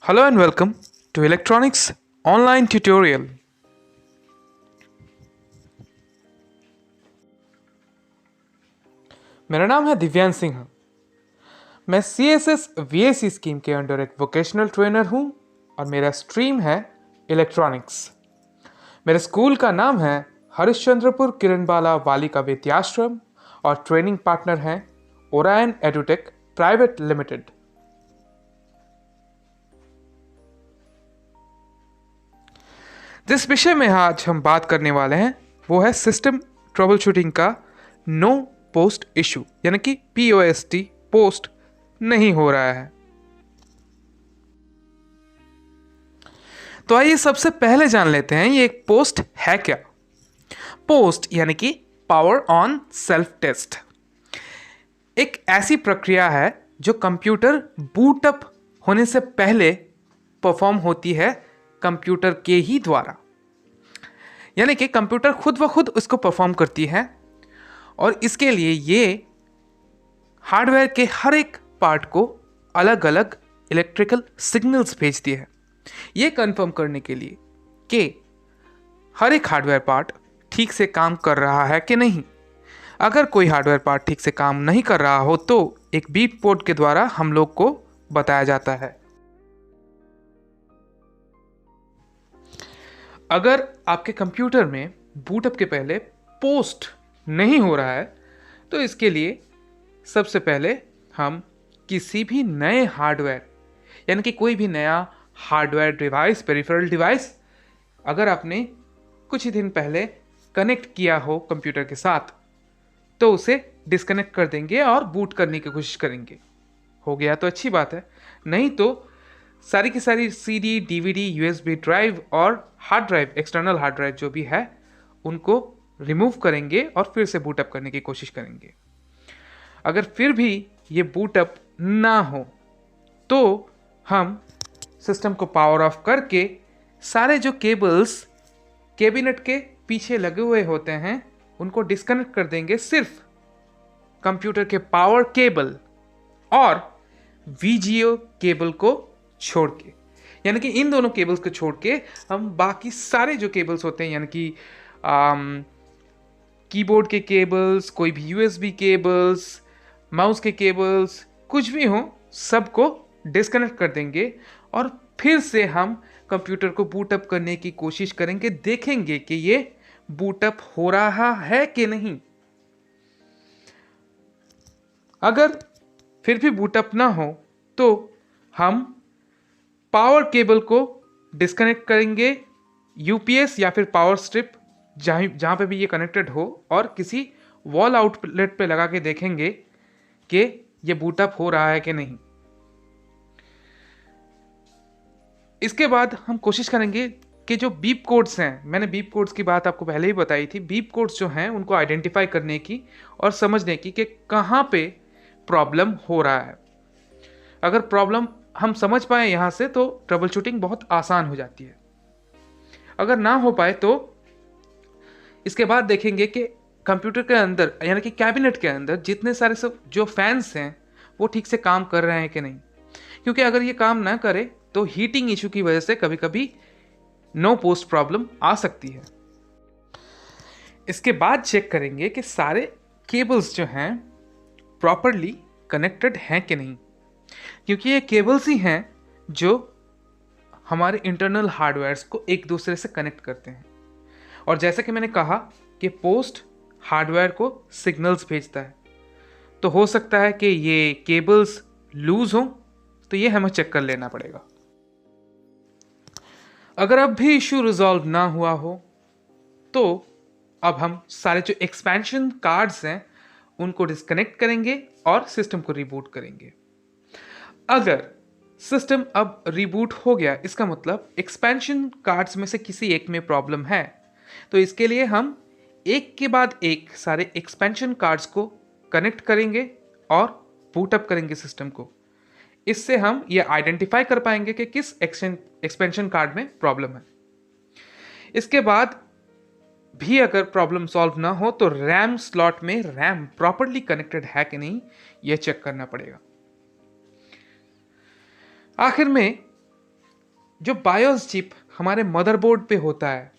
Hello and welcome to Electronics Online Tutorial. मेरा नाम है दिव्यांश सिंह। मैं CSS VAC स्कीम के अंडर एक वोकेशनल ट्रेनर हूं और मेरा स्ट्रीम है इलेक्ट्रॉनिक्स। मेरे स्कूल का नाम है हरिश्चंद्रपुर किरणबाला बालिका विद्याश्रम और ट्रेनिंग पार्टनर हैं ओरायन एडुटेक प्राइवेट लिमिटेड। जिस विषय में आज हम बात करने वाले हैं वो है सिस्टम ट्रबल शूटिंग का नो पोस्ट इशू, यानी कि POST, पोस्ट नहीं हो रहा है। तो आइए सबसे पहले जान लेते हैं ये एक पोस्ट है क्या। पोस्ट यानी कि पावर ऑन सेल्फ टेस्ट एक ऐसी प्रक्रिया है जो कंप्यूटर बूटअप होने से पहले परफॉर्म होती है कंप्यूटर के ही द्वारा, यानी कि कंप्यूटर खुद व खुद उसको परफॉर्म करती है और इसके लिए ये हार्डवेयर के हर एक पार्ट को अलग अलग इलेक्ट्रिकल सिग्नल्स भेजती है, ये कंफर्म करने के लिए कि हर एक हार्डवेयर पार्ट ठीक से काम कर रहा है कि नहीं। अगर कोई हार्डवेयर पार्ट ठीक से काम नहीं कर रहा हो तो एक बीप पोर्ट के द्वारा हम लोग को बताया जाता है। अगर आपके कंप्यूटर में बूटअप के पहले पोस्ट नहीं हो रहा है तो इसके लिए सबसे पहले हम किसी भी नए हार्डवेयर, यानी कि कोई भी नया हार्डवेयर डिवाइस, पेरिफेरल डिवाइस अगर आपने कुछ ही दिन पहले कनेक्ट किया हो कंप्यूटर के साथ तो उसे डिस्कनेक्ट कर देंगे और बूट करने की कोशिश करेंगे। हो गया तो अच्छी बात है, नहीं तो सारी की सारी CD, DVD, USB ड्राइव और hard drive, external hard drive जो भी है उनको रिमूव करेंगे और फिर से बूटअप करने की कोशिश करेंगे। अगर फिर भी ये बूटअप ना हो तो हम सिस्टम को पावर ऑफ करके सारे जो केबल्स कैबिनेट के पीछे लगे हुए होते हैं उनको डिस्कनेक्ट कर देंगे, सिर्फ कंप्यूटर के पावर केबल और VGA केबल को छोड़ के, यानी कि इन दोनों केबल्स को छोड़ के हम बाकी सारे जो केबल्स होते हैं, यानी कि कीबोर्ड के केबल्स, कोई भी USB केबल्स, माउस के केबल्स, कुछ भी हो सबको डिस्कनेक्ट कर देंगे और फिर से हम कंप्यूटर को बूटअप करने की कोशिश करेंगे, देखेंगे कि ये बूटअप हो रहा है कि नहीं। अगर फिर भी बूटअप ना हो तो हम पावर केबल को डिस्कनेक्ट करेंगे, UPS या फिर पावर स्ट्रिप जहाँ पे भी ये कनेक्टेड हो, और किसी वॉल आउटलेट पे लगा के देखेंगे कि ये बूटअप हो रहा है कि नहीं। इसके बाद हम कोशिश करेंगे कि जो बीप कोड्स हैं, मैंने बीप कोड्स की बात आपको पहले ही बताई थी, बीप कोड्स जो हैं उनको आइडेंटिफाई करने की और समझने की कि कहाँ पे प्रॉब्लम हो रहा है। अगर प्रॉब्लम हम समझ पाए यहाँ से तो ट्रबल शूटिंग बहुत आसान हो जाती है। अगर ना हो पाए तो इसके बाद देखेंगे कि कंप्यूटर के अंदर, यानी कि कैबिनेट के अंदर जितने सारे सब जो फैंस हैं वो ठीक से काम कर रहे हैं कि नहीं, क्योंकि अगर ये काम ना करे तो हीटिंग इशू की वजह से कभी कभी नो पोस्ट प्रॉब्लम आ सकती है। इसके बाद चेक करेंगे कि सारे केबल्स जो हैं प्रॉपरली कनेक्टेड हैं कि नहीं, क्योंकि ये केबल्स ही हैं जो हमारे इंटरनल हार्डवेयर्स को एक दूसरे से कनेक्ट करते हैं। और जैसा कि मैंने कहा कि पोस्ट हार्डवेयर को सिग्नल्स भेजता है, तो हो सकता है कि ये केबल्स लूज हों, तो ये हमें चेक कर लेना पड़ेगा। अगर अब भी इशू रिजॉल्व ना हुआ हो तो अब हम सारे जो एक्सपेंशन कार्ड्स हैं उनको डिस्कनेक्ट करेंगे और सिस्टम को रिबूट करेंगे। अगर सिस्टम अब रिबूट हो गया, इसका मतलब एक्सपेंशन कार्ड्स में से किसी एक में प्रॉब्लम है, तो इसके लिए हम एक के बाद एक सारे एक्सपेंशन कार्ड्स को कनेक्ट करेंगे और बूटअप करेंगे सिस्टम को। इससे हम ये आइडेंटिफाई कर पाएंगे कि किस एक्सपेंशन कार्ड में प्रॉब्लम है। इसके बाद भी अगर प्रॉब्लम सॉल्व ना हो तो रैम स्लॉट में रैम प्रॉपरली कनेक्टेड है कि नहीं ये चेक करना पड़ेगा। आखिर में जो बायोस चिप हमारे मदरबोर्ड पे होता है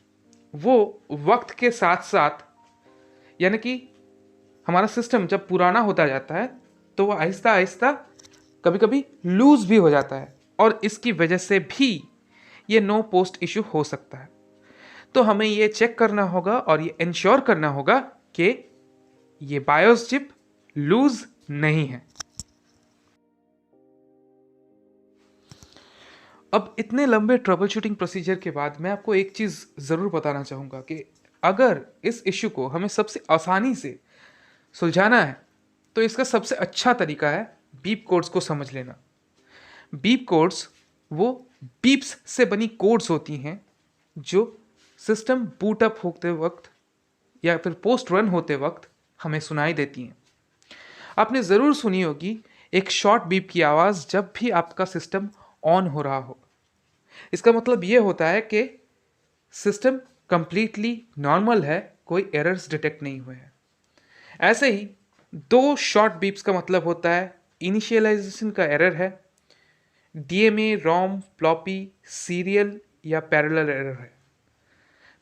वो वक्त के साथ साथ, यानी कि हमारा सिस्टम जब पुराना होता जाता है तो वो आहिस्ता आहिस्ता कभी कभी लूज भी हो जाता है, और इसकी वजह से भी ये नो पोस्ट इशू हो सकता है। तो हमें ये चेक करना होगा और ये इंश्योर करना होगा कि ये बायोस चिप लूज नहीं है। अब इतने लंबे ट्रबल शूटिंग प्रोसीजर के बाद मैं आपको एक चीज़ ज़रूर बताना चाहूँगा कि अगर इस इश्यू को हमें सबसे आसानी से सुलझाना है तो इसका सबसे अच्छा तरीका है बीप कोड्स को समझ लेना। बीप कोड्स वो बीप्स से बनी कोड्स होती हैं जो सिस्टम बूट अप होते वक्त या फिर पोस्ट रन होते वक्त हमें सुनाई देती हैं। आपने ज़रूर सुनी होगी एक शॉर्ट बीप की आवाज़ जब भी आपका सिस्टम ऑन हो रहा हो। इसका मतलब ये होता है कि सिस्टम कंप्लीटली नॉर्मल है, कोई एरर्स डिटेक्ट नहीं हुए हैं। ऐसे ही दो शॉर्ट बीप्स का मतलब होता है इनिशियलाइजेशन का एरर है, डीएमए, रोम, फ्लॉपी, सीरियल या पैरेलल एरर है।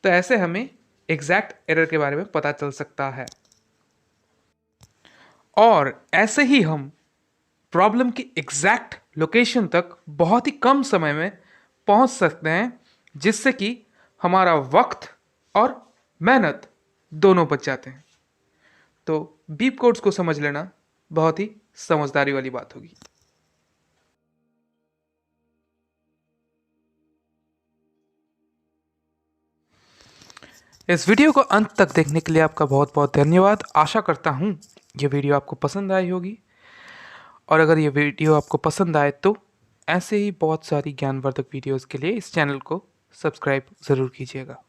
तो ऐसे हमें एग्जैक्ट एरर के बारे में पता चल सकता है, और ऐसे ही हम प्रॉब्लम की एग्जैक्ट लोकेशन तक बहुत ही कम समय में पहुंच सकते हैं, जिससे कि हमारा वक्त और मेहनत दोनों बच जाते हैं। तो बीप कोड्स को समझ लेना बहुत ही समझदारी वाली बात होगी। इस वीडियो को अंत तक देखने के लिए आपका बहुत बहुत धन्यवाद। आशा करता हूँ ये वीडियो आपको पसंद आई होगी, और अगर ये वीडियो आपको पसंद आए तो ऐसे ही बहुत सारी ज्ञानवर्धक वीडियोस के लिए इस चैनल को सब्सक्राइब ज़रूर कीजिएगा।